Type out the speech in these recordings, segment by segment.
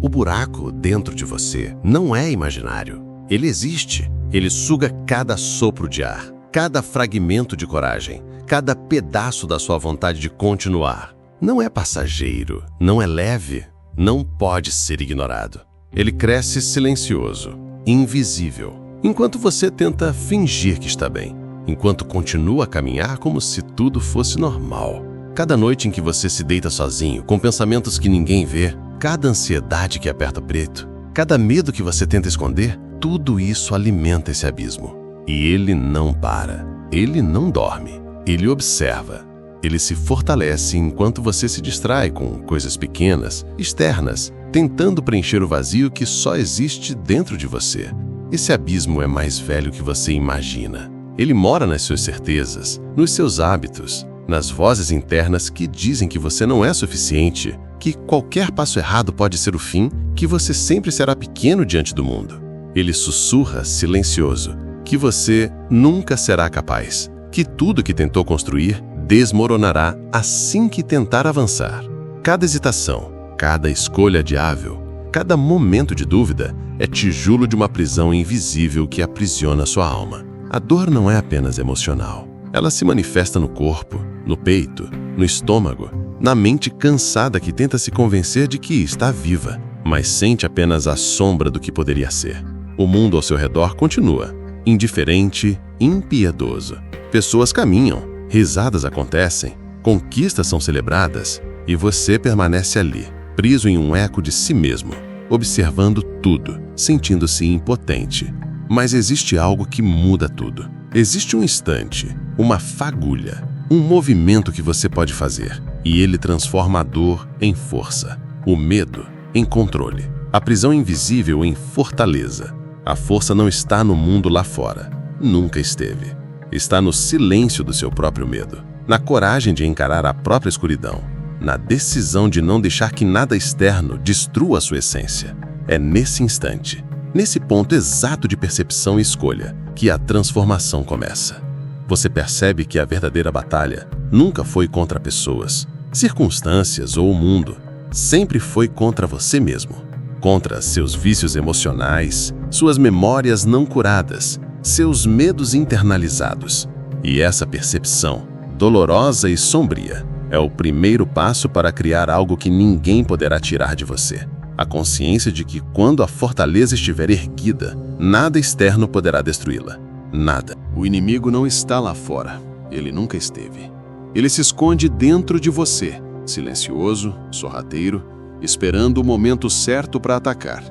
O buraco dentro de você não é imaginário. Ele existe. Ele suga cada sopro de ar, cada fragmento de coragem, cada pedaço da sua vontade de continuar. Não é passageiro, não é leve, não pode ser ignorado. Ele cresce silencioso, invisível, enquanto você tenta fingir que está bem, enquanto continua a caminhar como se tudo fosse normal. Cada noite em que você se deita sozinho, com pensamentos que ninguém vê, cada ansiedade que aperta o peito, cada medo que você tenta esconder, tudo isso alimenta esse abismo. E ele não para, ele não dorme, ele observa. Ele se fortalece enquanto você se distrai com coisas pequenas, externas, tentando preencher o vazio que só existe dentro de você. Esse abismo é mais velho que você imagina. Ele mora nas suas certezas, nos seus hábitos, nas vozes internas que dizem que você não é suficiente, que qualquer passo errado pode ser o fim, que você sempre será pequeno diante do mundo. Ele sussurra silencioso que você nunca será capaz, que tudo que tentou construir desmoronará assim que tentar avançar. Cada hesitação, cada escolha adiável, cada momento de dúvida é tijolo de uma prisão invisível que aprisiona sua alma. A dor não é apenas emocional. Ela se manifesta no corpo, no peito, no estômago, na mente cansada que tenta se convencer de que está viva, mas sente apenas a sombra do que poderia ser. O mundo ao seu redor continua, indiferente, impiedoso. Pessoas caminham, risadas acontecem, conquistas são celebradas e você permanece ali, preso em um eco de si mesmo, observando tudo, sentindo-se impotente. Mas existe algo que muda tudo. Existe um instante, uma fagulha, um movimento que você pode fazer, e ele transforma a dor em força, o medo em controle, a prisão invisível em fortaleza. A força não está no mundo lá fora, nunca esteve. Está no silêncio do seu próprio medo, na coragem de encarar a própria escuridão, na decisão de não deixar que nada externo destrua a sua essência. É nesse instante, nesse ponto exato de percepção e escolha, que a transformação começa. Você percebe que a verdadeira batalha nunca foi contra pessoas, circunstâncias ou o mundo. Sempre foi contra você mesmo, contra seus vícios emocionais, suas memórias não curadas, seus medos internalizados. E essa percepção, dolorosa e sombria, é o primeiro passo para criar algo que ninguém poderá tirar de você. A consciência de que quando a fortaleza estiver erguida, nada externo poderá destruí-la. Nada. O inimigo não está lá fora. Ele nunca esteve. Ele se esconde dentro de você, silencioso, sorrateiro, esperando o momento certo para atacar.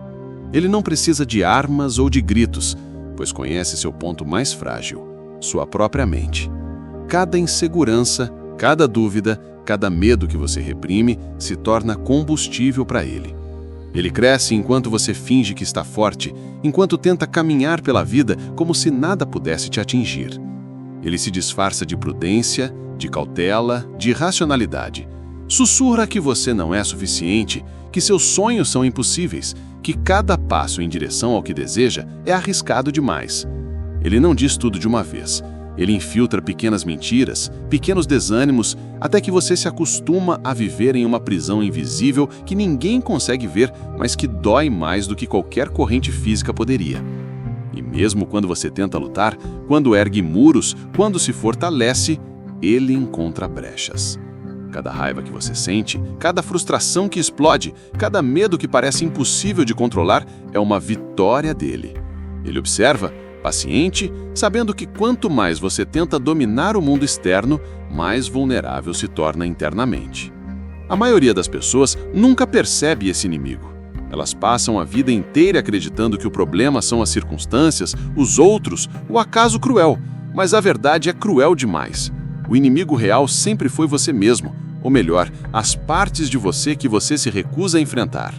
Ele não precisa de armas ou de gritos, pois conhece seu ponto mais frágil, sua própria mente. Cada insegurança, cada dúvida, cada medo que você reprime se torna combustível para ele. Ele cresce enquanto você finge que está forte, enquanto tenta caminhar pela vida como se nada pudesse te atingir. Ele se disfarça de prudência, de cautela, de racionalidade. Sussurra que você não é suficiente, que seus sonhos são impossíveis, que cada passo em direção ao que deseja é arriscado demais. Ele não diz tudo de uma vez. Ele infiltra pequenas mentiras, pequenos desânimos, até que você se acostuma a viver em uma prisão invisível que ninguém consegue ver, mas que dói mais do que qualquer corrente física poderia. E mesmo quando você tenta lutar, quando ergue muros, quando se fortalece, ele encontra brechas. Cada raiva que você sente, cada frustração que explode, cada medo que parece impossível de controlar é uma vitória dele. Ele observa, paciente, sabendo que quanto mais você tenta dominar o mundo externo, mais vulnerável se torna internamente. A maioria das pessoas nunca percebe esse inimigo. Elas passam a vida inteira acreditando que o problema são as circunstâncias, os outros, o acaso cruel, mas a verdade é cruel demais. O inimigo real sempre foi você mesmo, ou melhor, as partes de você que você se recusa a enfrentar.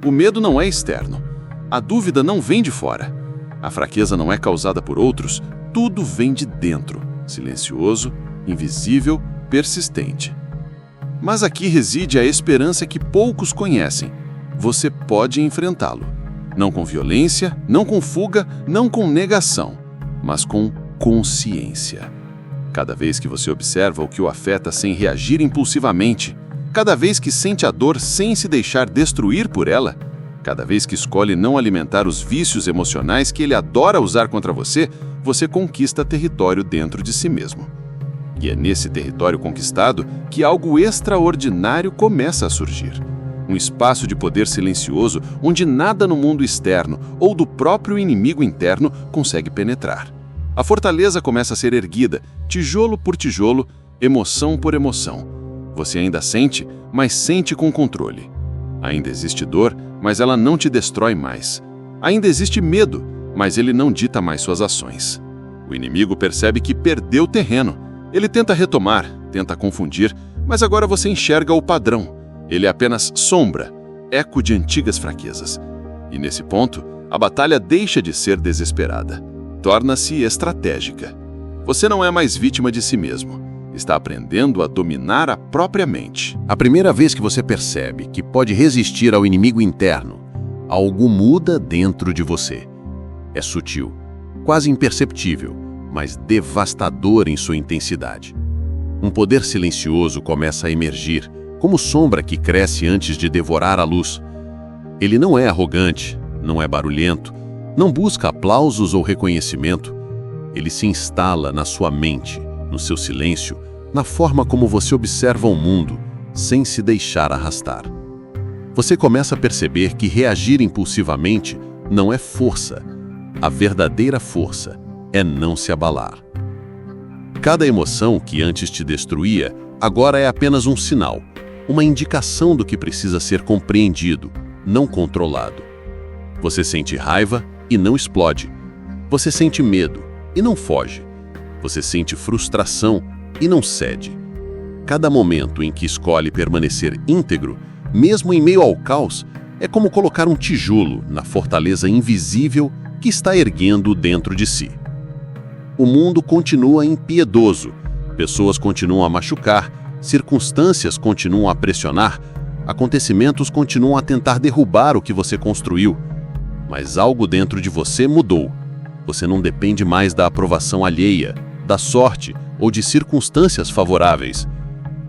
O medo não é externo. A dúvida não vem de fora. A fraqueza não é causada por outros. Tudo vem de dentro, silencioso, invisível, persistente. Mas aqui reside a esperança que poucos conhecem. Você pode enfrentá-lo. Não com violência, não com fuga, não com negação, mas com consciência. Cada vez que você observa o que o afeta sem reagir impulsivamente, cada vez que sente a dor sem se deixar destruir por ela, Cada vez que escolhe não alimentar os vícios emocionais que ele adora usar contra você, você conquista território dentro de si mesmo. E é nesse território conquistado que algo extraordinário começa a surgir. Um espaço de poder silencioso onde nada no mundo externo ou do próprio inimigo interno consegue penetrar. A fortaleza começa a ser erguida, tijolo por tijolo, emoção por emoção. Você ainda sente, mas sente com controle. Ainda existe dor, mas ela não te destrói mais. Ainda existe medo, mas ele não dita mais suas ações. O inimigo percebe que perdeu terreno. Ele tenta retomar, tenta confundir, mas agora você enxerga o padrão. Ele é apenas sombra, eco de antigas fraquezas. E nesse ponto, a batalha deixa de ser desesperada. Torna-se estratégica. Você não é mais vítima de si mesmo. Está aprendendo a dominar a própria mente. A primeira vez que você percebe que pode resistir ao inimigo interno, algo muda dentro de você. É sutil, quase imperceptível, mas devastador em sua intensidade. Um poder silencioso começa a emergir, como sombra que cresce antes de devorar a luz. Ele não é arrogante, não é barulhento, não busca aplausos ou reconhecimento. Ele se instala na sua mente, no seu silêncio, na forma como você observa o mundo, sem se deixar arrastar. Você começa a perceber que reagir impulsivamente não é força. A verdadeira força é não se abalar. Cada emoção que antes te destruía, agora é apenas um sinal, uma indicação do que precisa ser compreendido, não controlado. Você sente raiva e não explode. Você sente medo e não foge. Você sente frustração e não cede. Cada momento em que escolhe permanecer íntegro, mesmo em meio ao caos, é como colocar um tijolo na fortaleza invisível que está erguendo dentro de si. O mundo continua impiedoso, pessoas continuam a machucar, circunstâncias continuam a pressionar, acontecimentos continuam a tentar derrubar o que você construiu. Mas algo dentro de você mudou. Você não depende mais da aprovação alheia, da sorte ou de circunstâncias favoráveis.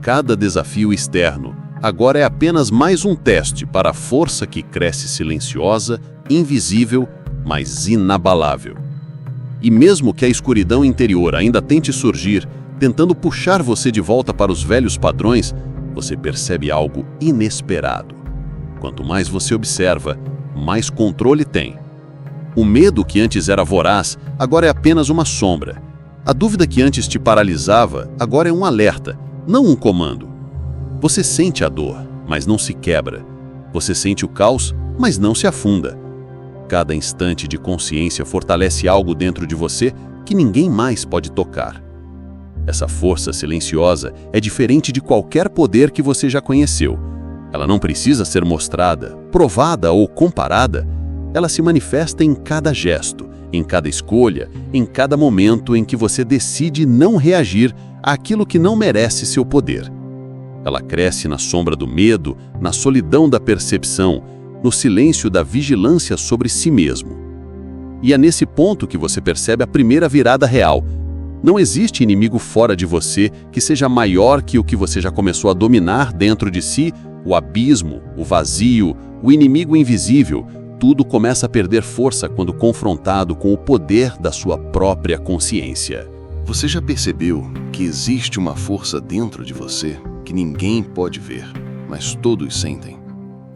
Cada desafio externo agora é apenas mais um teste para a força que cresce silenciosa, invisível, mas inabalável. E mesmo que a escuridão interior ainda tente surgir, tentando puxar você de volta para os velhos padrões, você percebe algo inesperado. Quanto mais você observa, mais controle tem. O medo que antes era voraz, agora é apenas uma sombra. A dúvida que antes te paralisava, agora é um alerta, não um comando. Você sente a dor, mas não se quebra. Você sente o caos, mas não se afunda. Cada instante de consciência fortalece algo dentro de você que ninguém mais pode tocar. Essa força silenciosa é diferente de qualquer poder que você já conheceu. Ela não precisa ser mostrada, provada ou comparada. Ela se manifesta em cada gesto, em cada escolha, em cada momento em que você decide não reagir àquilo que não merece seu poder. Ela cresce na sombra do medo, na solidão da percepção, no silêncio da vigilância sobre si mesmo. E é nesse ponto que você percebe a primeira virada real. Não existe inimigo fora de você que seja maior que o que você já começou a dominar dentro de si, o abismo, o vazio, o inimigo invisível. Tudo começa a perder força quando confrontado com o poder da sua própria consciência. Você já percebeu que existe uma força dentro de você que ninguém pode ver, mas todos sentem?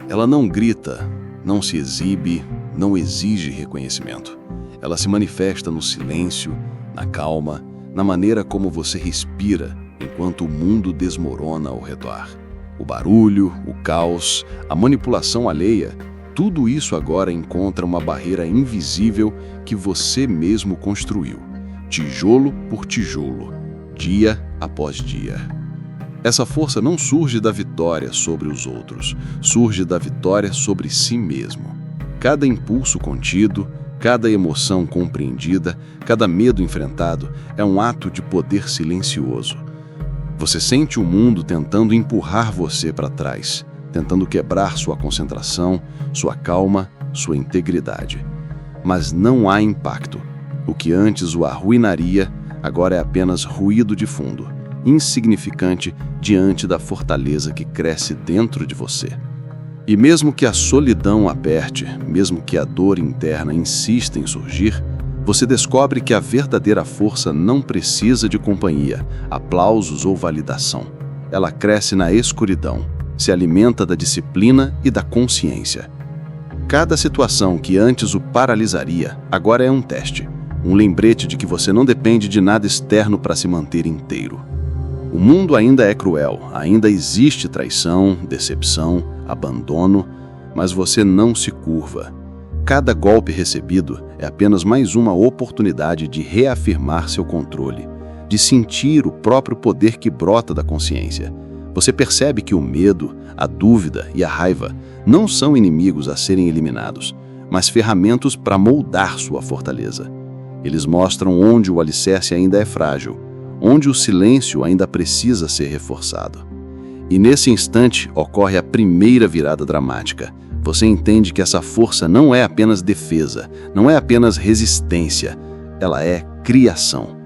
Ela não grita, não se exibe, não exige reconhecimento. Ela se manifesta no silêncio, na calma, na maneira como você respira enquanto o mundo desmorona ao redor. O barulho, o caos, a manipulação alheia, tudo isso agora encontra uma barreira invisível que você mesmo construiu, tijolo por tijolo, dia após dia. Essa força não surge da vitória sobre os outros, surge da vitória sobre si mesmo. Cada impulso contido, cada emoção compreendida, cada medo enfrentado é um ato de poder silencioso. Você sente o mundo tentando empurrar você para trás, tentando quebrar sua concentração, sua calma, sua integridade. Mas não há impacto. O que antes o arruinaria, agora é apenas ruído de fundo, insignificante diante da fortaleza que cresce dentro de você. E mesmo que a solidão aperte, mesmo que a dor interna insista em surgir, você descobre que a verdadeira força não precisa de companhia, aplausos ou validação. Ela cresce na escuridão, se alimenta da disciplina e da consciência. Cada situação que antes o paralisaria, agora é um teste, um lembrete de que você não depende de nada externo para se manter inteiro. O mundo ainda é cruel, ainda existe traição, decepção, abandono, mas você não se curva. Cada golpe recebido é apenas mais uma oportunidade de reafirmar seu controle, de sentir o próprio poder que brota da consciência. Você percebe que o medo, a dúvida e a raiva não são inimigos a serem eliminados, mas ferramentas para moldar sua fortaleza. Eles mostram onde o alicerce ainda é frágil, onde o silêncio ainda precisa ser reforçado. E nesse instante ocorre a primeira virada dramática. Você entende que essa força não é apenas defesa, não é apenas resistência, ela é criação.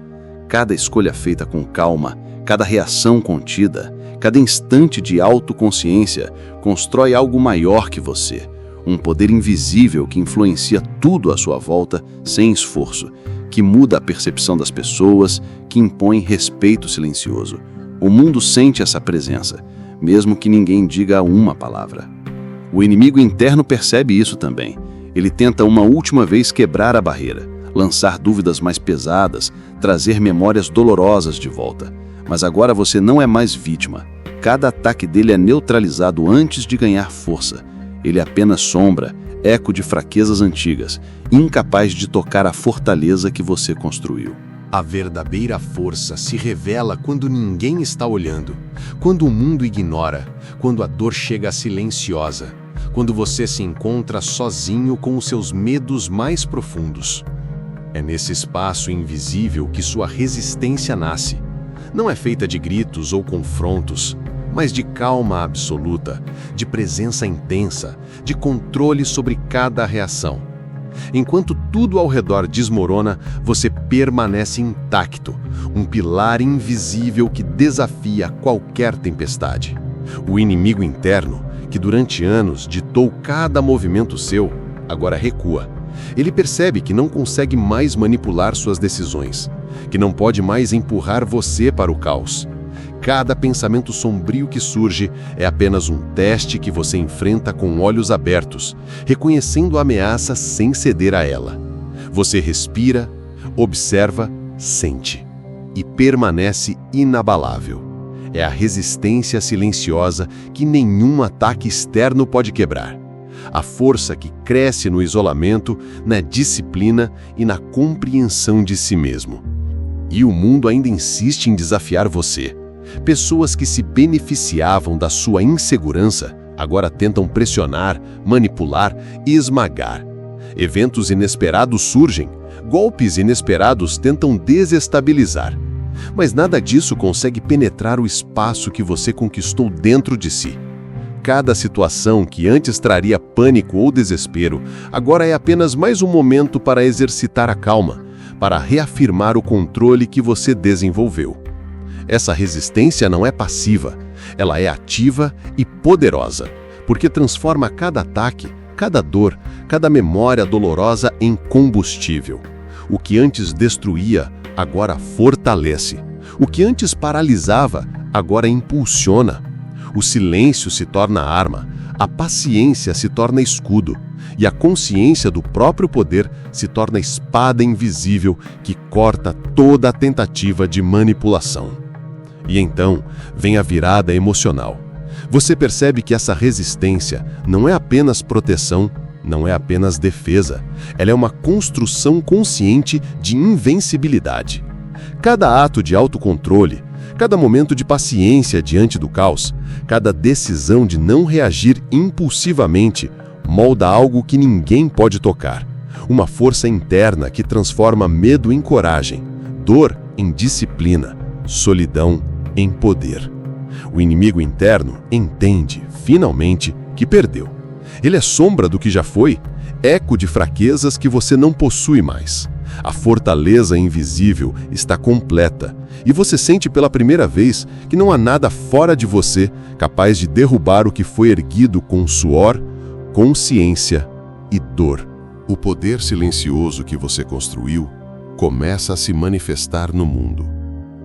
Cada escolha feita com calma, cada reação contida, cada instante de autoconsciência constrói algo maior que você, um poder invisível que influencia tudo à sua volta sem esforço, que muda a percepção das pessoas, que impõe respeito silencioso. O mundo sente essa presença, mesmo que ninguém diga uma palavra. O inimigo interno percebe isso também. Ele tenta uma última vez quebrar a barreira, lançar dúvidas mais pesadas, trazer memórias dolorosas de volta. Mas agora você não é mais vítima. Cada ataque dele é neutralizado antes de ganhar força. Ele é apenas sombra, eco de fraquezas antigas, incapaz de tocar a fortaleza que você construiu. A verdadeira força se revela quando ninguém está olhando, quando o mundo ignora, quando a dor chega silenciosa, quando você se encontra sozinho com os seus medos mais profundos. É nesse espaço invisível que sua resistência nasce. Não é feita de gritos ou confrontos, mas de calma absoluta, de presença intensa, de controle sobre cada reação. Enquanto tudo ao redor desmorona, você permanece intacto, um pilar invisível que desafia qualquer tempestade. O inimigo interno, que durante anos ditou cada movimento seu, agora recua. Ele percebe que não consegue mais manipular suas decisões, que não pode mais empurrar você para o caos. Cada pensamento sombrio que surge é apenas um teste que você enfrenta com olhos abertos, reconhecendo a ameaça sem ceder a ela. Você respira, observa, sente e permanece inabalável. É a resistência silenciosa que nenhum ataque externo pode quebrar. A força que cresce no isolamento, na disciplina e na compreensão de si mesmo. E o mundo ainda insiste em desafiar você. Pessoas que se beneficiavam da sua insegurança agora tentam pressionar, manipular e esmagar. Eventos inesperados surgem, golpes inesperados tentam desestabilizar. Mas nada disso consegue penetrar o espaço que você conquistou dentro de si. Cada situação que antes traria pânico ou desespero, agora é apenas mais um momento para exercitar a calma, para reafirmar o controle que você desenvolveu. Essa resistência não é passiva, ela é ativa e poderosa, porque transforma cada ataque, cada dor, cada memória dolorosa em combustível. O que antes destruía, agora fortalece. O que antes paralisava, agora impulsiona. O silêncio se torna arma, a paciência se torna escudo, e a consciência do próprio poder se torna espada invisível que corta toda a tentativa de manipulação. E então vem a virada emocional. Você percebe que essa resistência não é apenas proteção, não é apenas defesa. Ela é uma construção consciente de invencibilidade. Cada ato de autocontrole, cada momento de paciência diante do caos, cada decisão de não reagir impulsivamente, molda algo que ninguém pode tocar. Uma força interna que transforma medo em coragem, dor em disciplina, solidão em poder. O inimigo interno entende, finalmente, que perdeu. Ele é sombra do que já foi, eco de fraquezas que você não possui mais. A fortaleza invisível está completa e você sente pela primeira vez que não há nada fora de você capaz de derrubar o que foi erguido com suor, consciência e dor. O poder silencioso que você construiu começa a se manifestar no mundo.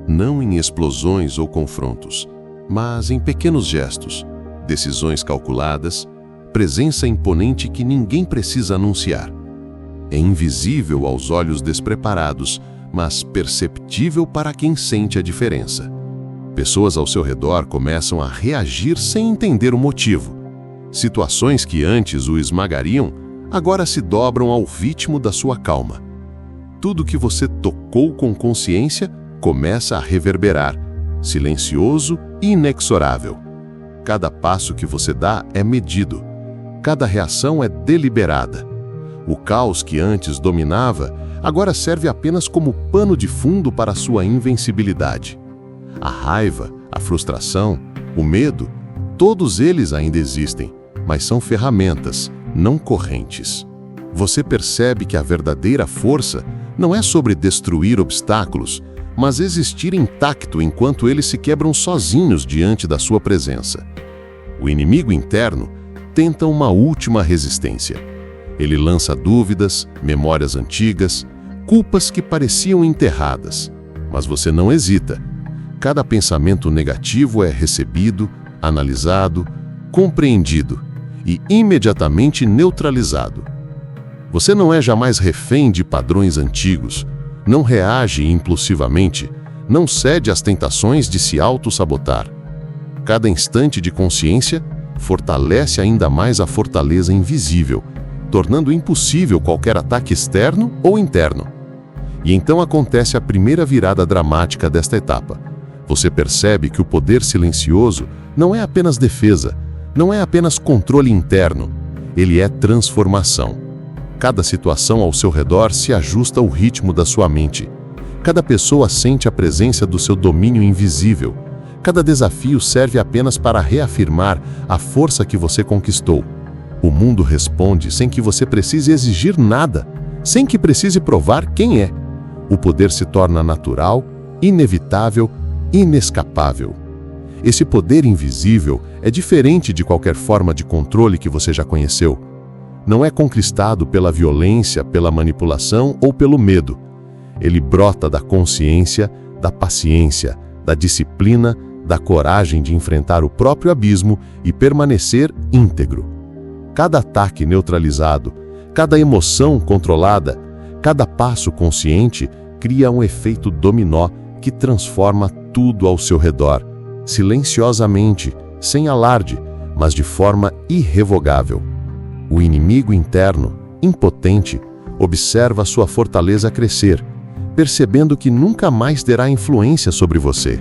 Não em explosões ou confrontos, mas em pequenos gestos, decisões calculadas, presença imponente que ninguém precisa anunciar. É invisível aos olhos despreparados, mas perceptível para quem sente a diferença. Pessoas ao seu redor começam a reagir sem entender o motivo. Situações que antes o esmagariam, agora se dobram ao ritmo da sua calma. Tudo que você tocou com consciência começa a reverberar, silencioso e inexorável. Cada passo que você dá é medido. Cada reação é deliberada. O caos que antes dominava, agora serve apenas como pano de fundo para sua invencibilidade. A raiva, a frustração, o medo, todos eles ainda existem, mas são ferramentas, não correntes. Você percebe que a verdadeira força não é sobre destruir obstáculos, mas existir intacto enquanto eles se quebram sozinhos diante da sua presença. O inimigo interno tenta uma última resistência. Ele lança dúvidas, memórias antigas, culpas que pareciam enterradas. Mas você não hesita. Cada pensamento negativo é recebido, analisado, compreendido e imediatamente neutralizado. Você não é jamais refém de padrões antigos, não reage impulsivamente, não cede às tentações de se auto-sabotar. Cada instante de consciência fortalece ainda mais a fortaleza invisível, tornando impossível qualquer ataque externo ou interno. E então acontece a primeira virada dramática desta etapa. Você percebe que o poder silencioso não é apenas defesa, não é apenas controle interno, ele é transformação. Cada situação ao seu redor se ajusta ao ritmo da sua mente. Cada pessoa sente a presença do seu domínio invisível. Cada desafio serve apenas para reafirmar a força que você conquistou. O mundo responde sem que você precise exigir nada, sem que precise provar quem é. O poder se torna natural, inevitável, inescapável. Esse poder invisível é diferente de qualquer forma de controle que você já conheceu. Não é conquistado pela violência, pela manipulação ou pelo medo. Ele brota da consciência, da paciência, da disciplina, da coragem de enfrentar o próprio abismo e permanecer íntegro. Cada ataque neutralizado, cada emoção controlada, cada passo consciente cria um efeito dominó que transforma tudo ao seu redor, silenciosamente, sem alarde, mas de forma irrevogável. O inimigo interno, impotente, observa sua fortaleza crescer, percebendo que nunca mais terá influência sobre você.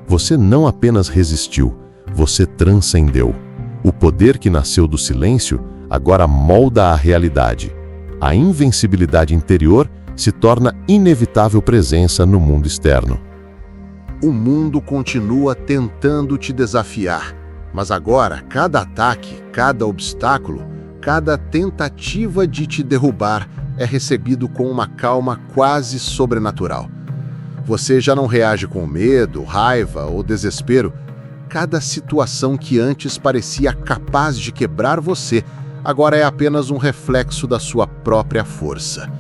Você não apenas resistiu, você transcendeu. O poder que nasceu do silêncio agora molda a realidade. A invencibilidade interior se torna inevitável presença no mundo externo. O mundo continua tentando te desafiar, mas agora cada ataque, cada obstáculo, cada tentativa de te derrubar é recebido com uma calma quase sobrenatural. Você já não reage com medo, raiva ou desespero. Cada situação que antes parecia capaz de quebrar você, agora é apenas um reflexo da sua própria força.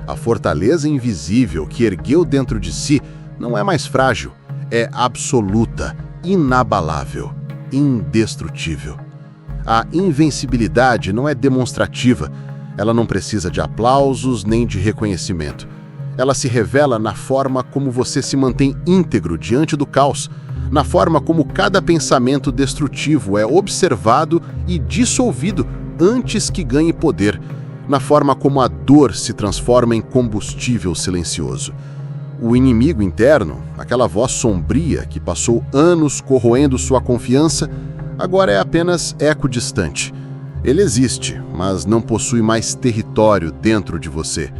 A fortaleza invisível que ergueu dentro de si não é mais frágil, é absoluta, inabalável, indestrutível. A invencibilidade não é demonstrativa, ela não precisa de aplausos nem de reconhecimento. Ela se revela na forma como você se mantém íntegro diante do caos, na forma como cada pensamento destrutivo é observado e dissolvido antes que ganhe poder, na forma como a dor se transforma em combustível silencioso. O inimigo interno, aquela voz sombria que passou anos corroendo sua confiança, agora é apenas eco distante. Ele existe, mas não possui mais território dentro de você.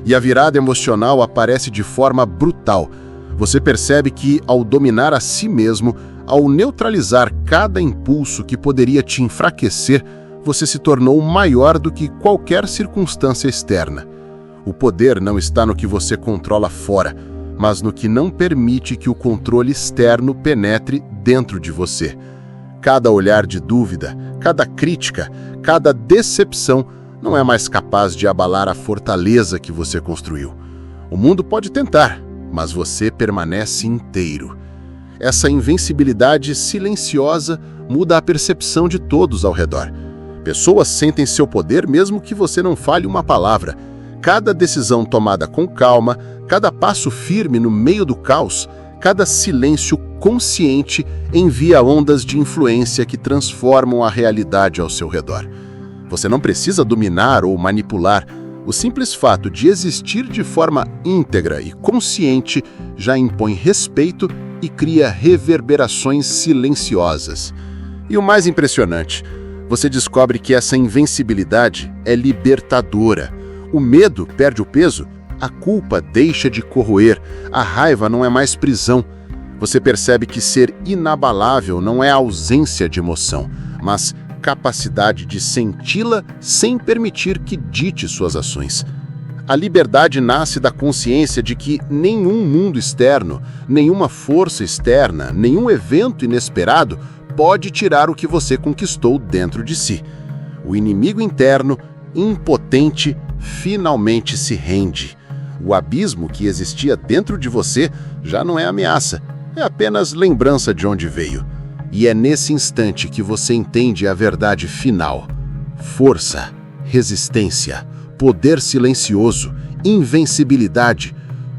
E a virada emocional aparece de forma brutal. Você percebe que, ao dominar a si mesmo, ao neutralizar cada impulso que poderia te enfraquecer, você se tornou maior do que qualquer circunstância externa. O poder não está no que você controla fora, mas no que não permite que o controle externo penetre dentro de você. Cada olhar de dúvida, cada crítica, cada decepção não é mais capaz de abalar a fortaleza que você construiu. O mundo pode tentar, mas você permanece inteiro. Essa invencibilidade silenciosa muda a percepção de todos ao redor. Pessoas sentem seu poder mesmo que você não fale uma palavra. Cada decisão tomada com calma, cada passo firme no meio do caos, cada silêncio consciente envia ondas de influência que transformam a realidade ao seu redor. Você não precisa dominar ou manipular. O simples fato de existir de forma íntegra e consciente já impõe respeito e cria reverberações silenciosas. E o mais impressionante, você descobre que essa invencibilidade é libertadora. O medo perde o peso, a culpa deixa de corroer, a raiva não é mais prisão. Você percebe que ser inabalável não é ausência de emoção, mas capacidade de senti-la sem permitir que dite suas ações. A liberdade nasce da consciência de que nenhum mundo externo, nenhuma força externa, nenhum evento inesperado pode tirar o que você conquistou dentro de si. O inimigo interno, impotente, finalmente se rende. O abismo que existia dentro de você já não é ameaça, é apenas lembrança de onde veio. E é nesse instante que você entende a verdade final. Força, resistência, poder silencioso, invencibilidade.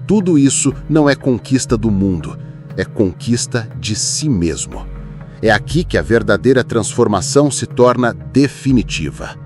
Tudo isso não é conquista do mundo, é conquista de si mesmo. É aqui que a verdadeira transformação se torna definitiva.